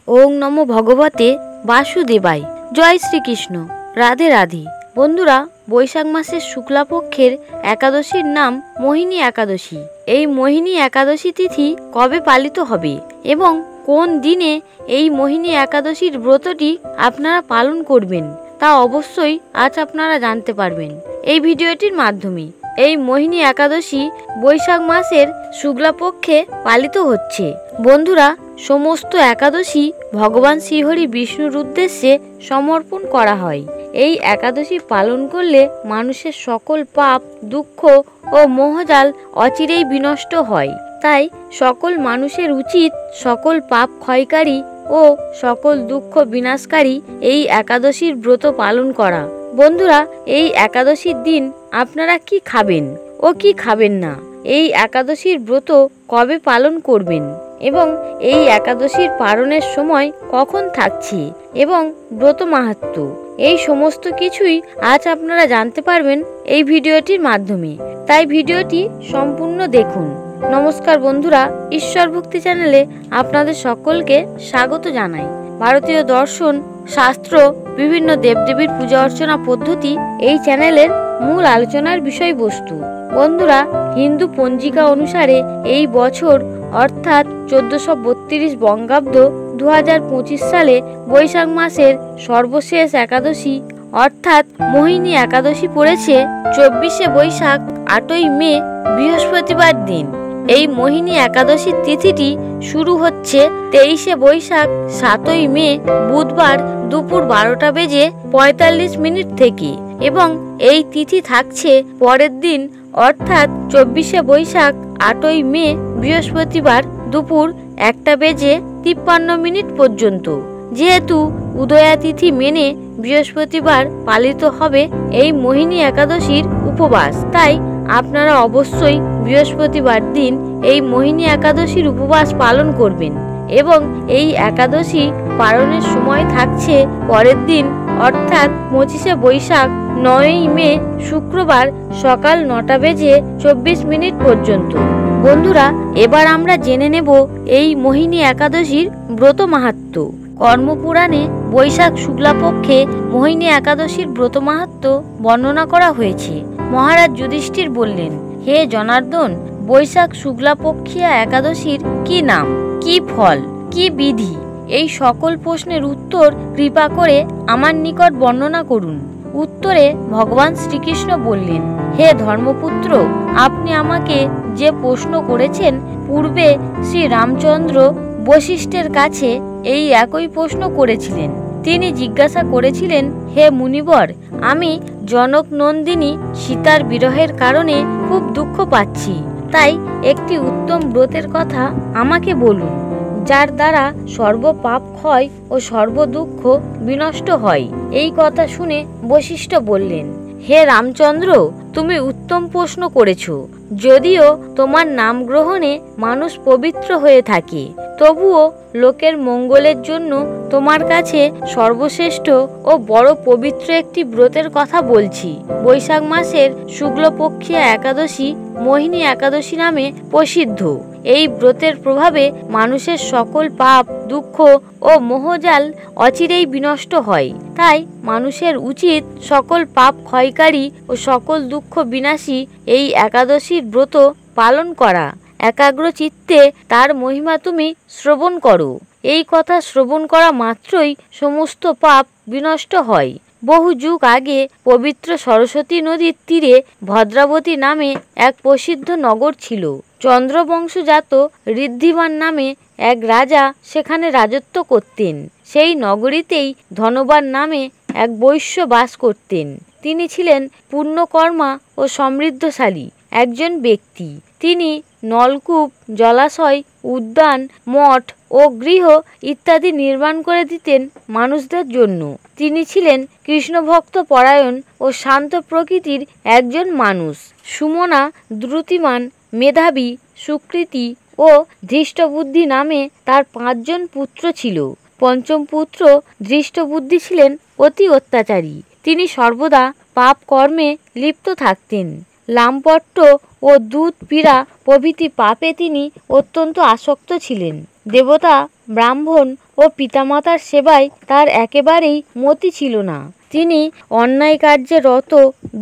ওং নমো ভগবতে বাসুদেবায়। জয় শ্রীকৃষ্ণ। রাধে রাধে। বন্ধুরা, বৈশাখ মাসের শুক্লাপক্ষের একাদশীর নাম মোহিনী একাদশী। এই মোহিনী একাদশী তিথি কবে পালিত হবে এবং কোন দিনে এই মোহিনী একাদশীর ব্রতটি আপনারা পালন করবেন তা অবশ্যই আজ আপনারা জানতে পারবেন এই ভিডিওটির মাধ্যমে। এই মোহিনী একাদশী বৈশাখ মাসের শুক্লাপক্ষে পালিত হচ্ছে। বন্ধুরা, সমস্ত একাদশী ভগবান শ্রীহরি বিষ্ণুর উদ্দেশ্যে সমর্পণ করা হয়। এই একাদশী পালন করলে মানুষের সকল পাপ, দুঃখ ও মোহজাল অচিরেই বিনষ্ট হয়। তাই সকল মানুষের উচিত সকল পাপ ক্ষয়কারী ও সকল দুঃখ বিনাশকারী এই একাদশীর ব্রত পালন করা। বন্ধুরা, এই একাদশীর দিন আপনারা কি খাবেন ও কি খাবেন না, এই একাদশীর ব্রত কবে পালন করবেন এবং এই একাদশীর পালনের সময় কখন থাকছে এবং ব্রত মাহাত্ম্য, এই সমস্ত কিছুই আজ আপনারা জানতে পারবেন এই ভিডিওটির মাধ্যমে। তাই ভিডিওটি সম্পূর্ণ দেখুন। নমস্কার বন্ধুরা, ঈশ্বর ভক্তি চ্যানেলে আপনাদের সকলকে স্বাগত জানাই। ভারতীয় দর্শন, শাস্ত্র, বিভিন্ন দেবদেবীর পূজা অর্চনা পদ্ধতি এই চ্যানেলের মূল আলোচনার বিষয়বস্তু। বন্ধুরা, হিন্দু পঞ্জিকা অনুসারে এই বছর অর্থাৎ 1432 বঙ্গাব্দ 2025 সালে বৈশাখ মাসের সর্বশেষ একাদশী অর্থাৎ মোহিনী একাদশী পড়েছে 24শে বৈশাখ 8ই মে বৃহস্পতিবার দিন। এই মোহিনী একাদশীর তিথিটি শুরু হচ্ছে 23শে বৈশাখ 7ই মে বুধবার দুপুর 12:45 থেকে এবং এই তিথি থাকছে পরের দিন অর্থাৎ 24শে বৈশাখ 8ই মে বৃহস্পতিবার দুপুর 1:53 পর্যন্ত। যেহেতু উদয়া তিথি মেনে বৃহস্পতিবার পালিত হবে এই মোহিনী একাদশীর উপবাস, তাই আপনারা অবশ্যই বৃহস্পতিবার দিন এই মোহিনী একাদশীর উপবাস পালন করবেন এবং এই একাদশী পালনের সময় থাকছে পরের দিন অর্থাৎ 25শে বৈশাখ 9ই মে শুক্রবার সকাল 9:24 পর্যন্ত। বন্ধুরা, এবার আমরা জেনে নেব এই মোহিনী একাদশীর ব্রত মাহাত্ম্য। কর্মপুরাণে বৈশাখ শুক্লাপক্ষে মোহিনী একাদশীর ব্রত মাহাত্ম্য বর্ণনা করা হয়েছে। মহারাজ যুধিষ্ঠির বললেন, হে জনার্দন, বৈশাখ শুক্লাপক্ষিয়া একাদশীর কি নাম, কি ফল, কি বিধি, এই সকল প্রশ্নের উত্তর কৃপা করে আমার নিকট বর্ণনা করুন। উত্তরে ভগবান শ্রীকৃষ্ণ বললেন, হে ধর্মপুত্র, আপনি আমাকে যে প্রশ্ন করেছেন পূর্বে শ্রী রামচন্দ্র বশিষ্ঠের কাছে এই একই প্রশ্ন করেছিলেন। তিনি জিজ্ঞাসা করেছিলেন, হে মুনিবর, আমি জনক নন্দিনী সীতার বিরহের কারণে খুব দুঃখ পাচ্ছি, তাই একটি উত্তম ব্রতের কথা আমাকে বলুন, যার দ্বারা সর্বপাপ ক্ষয় ও সর্বদুঃখ বিনষ্ট হয়। এই কথা শুনে বশিষ্ঠ বললেন, হে রামচন্দ্র, তুমি উত্তম প্রশ্ন করেছ। যদিও তোমার নাম গ্রহণে মানুষ পবিত্র হয়ে থাকে, তবুও লোকের মঙ্গলের জন্য তোমার কাছে সর্বশ্রেষ্ঠ ও বড় পবিত্র একটি ব্রতের কথা বলছি। বৈশাখ মাসের শুক্লপক্ষিয়া একাদশী মোহিনী একাদশী নামে প্রসিদ্ধ। এই ব্রতের প্রভাবে মানুষের সকল পাপ, দুঃখ ও মোহজাল অচিরেই বিনষ্ট হয়। তাই মানুষের উচিত সকল পাপ ক্ষয়কারী ও সকল দুঃখ বিনাশী এই একাদশীর ব্রত পালন করা। একাগ্র চিত্তে তার মহিমা তুমি শ্রবণ করো। এই কথা শ্রবণ করা মাত্রই সমস্ত পাপ বিনষ্ট হয়। বহু যুগ আগে পবিত্র সরস্বতী নদীর তীরে ভদ্রাবতী নামে এক প্রসিদ্ধ নগর ছিল। চন্দ্রবংশজাত ঋদ্ধিমান নামে এক রাজা সেখানে রাজত্ব করতেন। সেই নগরীতেই ধনবান নামে এক বৈশ্য বাস করতেন। তিনি ছিলেন পুণ্যকর্মা ও সমৃদ্ধশালী একজন ব্যক্তি। তিনি নলকূপ, জলাশয়, উদ্যান, মঠ ও গৃহ ইত্যাদি নির্মাণ করে দিতেন মানুষদের জন্য। তিনি ছিলেন কৃষ্ণভক্ত পরায়ণ ও শান্ত প্রকৃতির একজন মানুষ। সুমনা, দ্রুতিমান, মেধাবী, সুকৃতি ও ধৃষ্টবুদ্ধি নামে তার 5 জন পুত্র ছিল। পঞ্চম পুত্র ধৃষ্টবুদ্ধি ছিলেন অতি অত্যাচারী। তিনি সর্বদা পাপ কর্মে লিপ্ত থাকতেন। লাম্পট্য ও দুধ পীড়া প্রভৃতি পাপে তিনি অত্যন্ত আসক্ত ছিলেন। দেবতা ব্রাহ্মণ ও পিতামাতার সেবায় তার একেবারেই মতি ছিল না। তিনি অন্যায় কার্যে রত,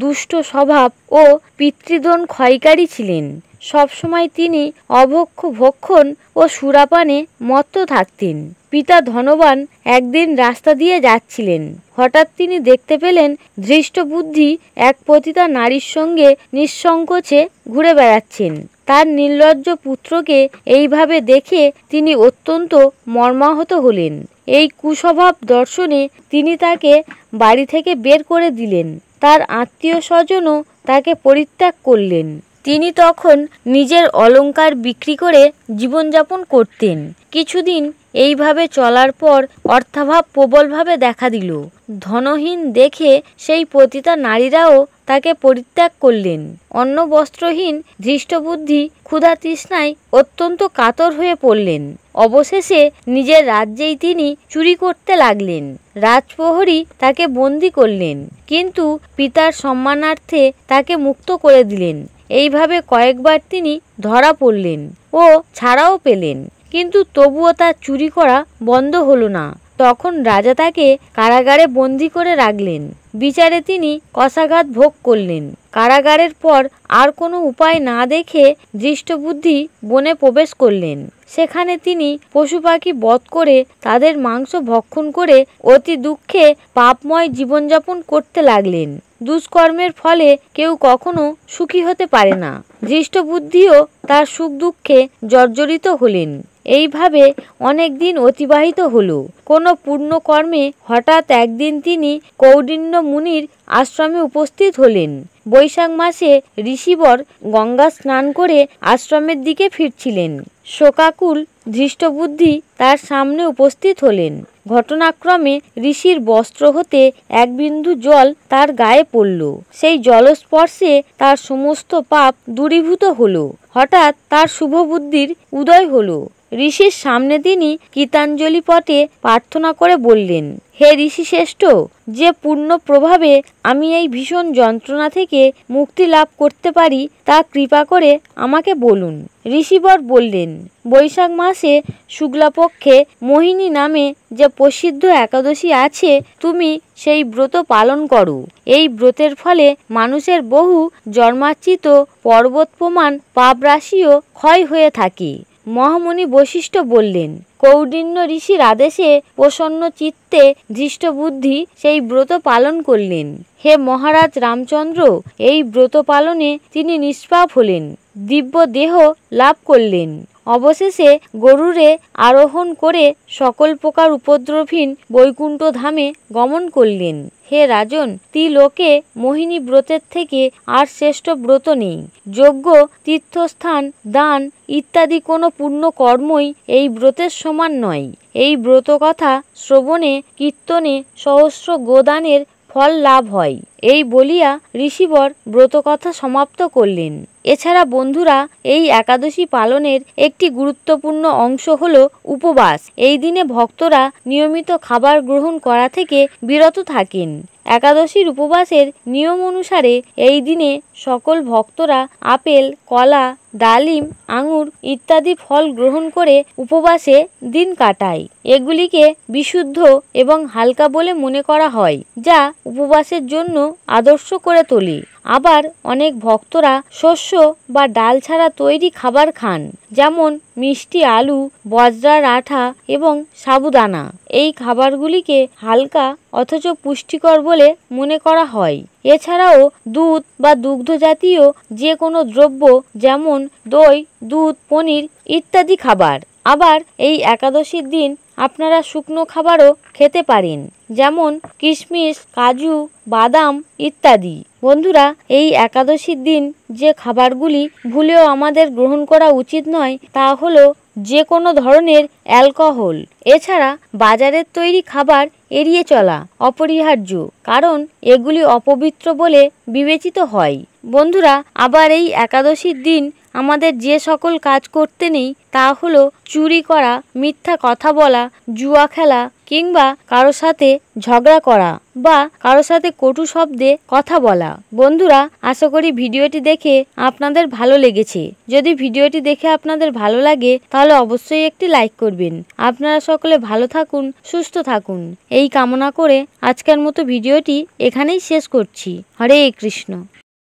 দুষ্ট স্বভাব ও পিতৃদোন ক্ষয়কারী ছিলেন। সবসময় তিনি অভক্ষ ভক্ষণ ও সুরাপানে মত্ত থাকতেন। পিতা ধনবান একদিন রাস্তা দিয়ে যাচ্ছিলেন। হঠাৎ তিনি দেখতে পেলেন ধৃষ্টবুদ্ধি এক পতিতা নারীর সঙ্গে নিঃসংকোচে ঘুরে বেড়াচ্ছেন। তার নির্লজ্জ পুত্রকে এইভাবে দেখে তিনি অত্যন্ত মর্মাহত হলেন। এই কুস্বভাব দর্শনে তিনি তাকে বাড়ি থেকে বের করে দিলেন। তার আত্মীয় স্বজনও তাকে পরিত্যাগ করলেন। তিনি তখন নিজের অলংকার বিক্রি করে জীবনযাপন করতেন। কিছুদিন এইভাবে চলার পর অর্থাভাব প্রবলভাবে দেখা দিল। ধনহীন দেখে সেই পতিতা নারীরাও তাকে পরিত্যাগ করলেন। অন্ন বস্ত্রহীন ধৃষ্টবুদ্ধি ক্ষুধা তৃষ্ণায় অত্যন্ত কাতর হয়ে পড়লেন। অবশেষে নিজের রাজ্যেই তিনি চুরি করতে লাগলেন। রাজপ্রহরী তাকে বন্দি করলেন, কিন্তু পিতার সম্মানার্থে তাকে মুক্ত করে দিলেন। এইভাবে কয়েকবার তিনি ধরা পড়লেন ও ছাড়াও পেলেন, কিন্তু তবুও তার চুরি করা বন্ধ হলো না। তখন রাজা তাকে কারাগারে বন্দি করে রাখলেন। বিচারে তিনি কষাঘাত ভোগ করলেন। কারাগারের পর আর কোনো উপায় না দেখে ধৃষ্টবুদ্ধি বনে প্রবেশ করলেন। সেখানে তিনি পশু পাখি বধ করে তাদের মাংস ভক্ষণ করে অতি দুঃখে পাপময় জীবনযাপন করতে লাগলেন। দুষ্কর্মের ফলে কেউ কখনো সুখী হতে পারে না। ধৃষ্টবুদ্ধিও তার সুখ দুঃখে জর্জরিত হলেন। এইভাবে অনেক দিন অতিবাহিত হলো। কোনো পুণ্যকর্মে হঠাৎ একদিন তিনি কৌণ্ডিন্য মুনির আশ্রমে উপস্থিত হলেন। বৈশাখ মাসে ঋষিবর গঙ্গা স্নান করে আশ্রমের দিকে ফিরছিলেন। শোকাকুল ধৃষ্টবুদ্ধি তার সামনে উপস্থিত হলেন। ঘটনাক্রমে ঋষির বস্ত্র হতে এক বিন্দু জল তার গায়ে পড়ল। সেই জলস্পর্শে তার সমস্ত পাপ দূরীভূত হলো। হঠাৎ তার শুভ বুদ্ধির উদয় হলো। ঋষির সামনে তিনি কৃতাঞ্জলি পটে প্রার্থনা করে বললেন, হে ঋষি শ্রেষ্ঠ, যে পূর্ণ প্রভাবে আমি এই ভীষণ যন্ত্রণা থেকে মুক্তি লাভ করতে পারি তা কৃপা করে আমাকে বলুন। ঋষিবর বললেন, বৈশাখ মাসে শুক্লাপক্ষে মোহিনী নামে যে প্রসিদ্ধ একাদশী আছে, তুমি সেই ব্রত পালন করো। এই ব্রতের ফলে মানুষের বহু জন্মার্জিত পর্বত প্রমাণ পাপরাশিও ক্ষয় হয়ে থাকে। মহামুনি বশিষ্ঠ বললেন, কৌণ্ডিন্য ঋষির আদেশে প্রসন্ন চিত্তে ধৃষ্টবুদ্ধি সেই ব্রত পালন করলেন। হে মহারাজ রামচন্দ্র, এই ব্রত পালনে তিনি নিষ্পাপ হলেন, দিব্য দেহ লাভ করলেন। অবশেষে গরুরে আরোহণ করে সকল প্রকার উপদ্রবহীন বৈকুণ্ঠ ধামে গমন করলেন। হে রাজন, ত্রিলোকে মোহিনী ব্রতের থেকে আর শ্রেষ্ঠ ব্রত নেই। যজ্ঞ, তীর্থস্থান, দান ইত্যাদি কোনো পুণ্য কর্মই এই ব্রতের সমান নয়। এই ব্রত কথা শ্রবণে কীর্তনে সহস্র গোদানের ফল লাভ হয়। এই বলিয়া ঋষিবর ব্রতকথা সমাপ্ত করলেন। এছাড়া বন্ধুরা, এই একাদশী পালনের একটি গুরুত্বপূর্ণ অংশ হল উপবাস। এই দিনে ভক্তরা নিয়মিত খাবার গ্রহণ করা থেকে বিরত থাকেন। একাদশীর উপবাসের নিয়ম অনুসারে এই দিনে সকল ভক্তরা আপেল, কলা, ডালিম, আঙুর ইত্যাদি ফল গ্রহণ করে উপবাসে দিন কাটায়। এগুলিকে বিশুদ্ধ এবং হালকা বলে মনে করা হয়, যা উপবাসের জন্য আদর্শ করে তোলে। আবার অনেক ভক্তরা শস্য বা ডাল ছাড়া তৈরি খাবার খান, যেমন মিষ্টি আলু, বজরার আঠা এবং সাবুদানা। এই খাবারগুলিকে হালকা অথচ পুষ্টিকর বলে মনে করা হয়। এছাড়াও দুধ বা দুগ্ধ জাতীয় যে কোনো দ্রব্য, যেমন দই, দুধ, পনির ইত্যাদি খাবার। আবার এই একাদশীর দিন আপনারা শুকনো খাবারও খেতে পারেন, যেমন কিশমিশ, কাজু, বাদাম ইত্যাদি। বন্ধুরা, এই একাদশীর দিন যে খাবারগুলি ভুলেও আমাদের গ্রহণ করা উচিত নয়, তা হলো যে কোনো ধরনের অ্যালকোহল। এছাড়া বাজারের তৈরি খাবার এড়িয়ে চলা অপরিহার্য, কারণ এগুলি অপবিত্র বলে বিবেচিত হয়। বন্ধুরা, আবার এই একাদশীর দিন আমাদের যে সকল কাজ করতে নেই তা হলো চুরি করা, মিথ্যা কথা বলা, জুয়া খেলা কিংবা কারো সাথে ঝগড়া করা বা কারো সাথে কটু শব্দে কথা বলা। বন্ধুরা, আশা করি ভিডিওটি দেখে আপনাদের ভালো লেগেছে। যদি ভিডিওটি দেখে আপনাদের ভালো লাগে তাহলে অবশ্যই একটি লাইক করবেন। করবেন। আপনারা সকলে ভালো থাকুন, সুস্থ থাকুন এই কামনা করে আজকের মতো ভিডিওটি এখানেই শেষ করছি। হরে কৃষ্ণ।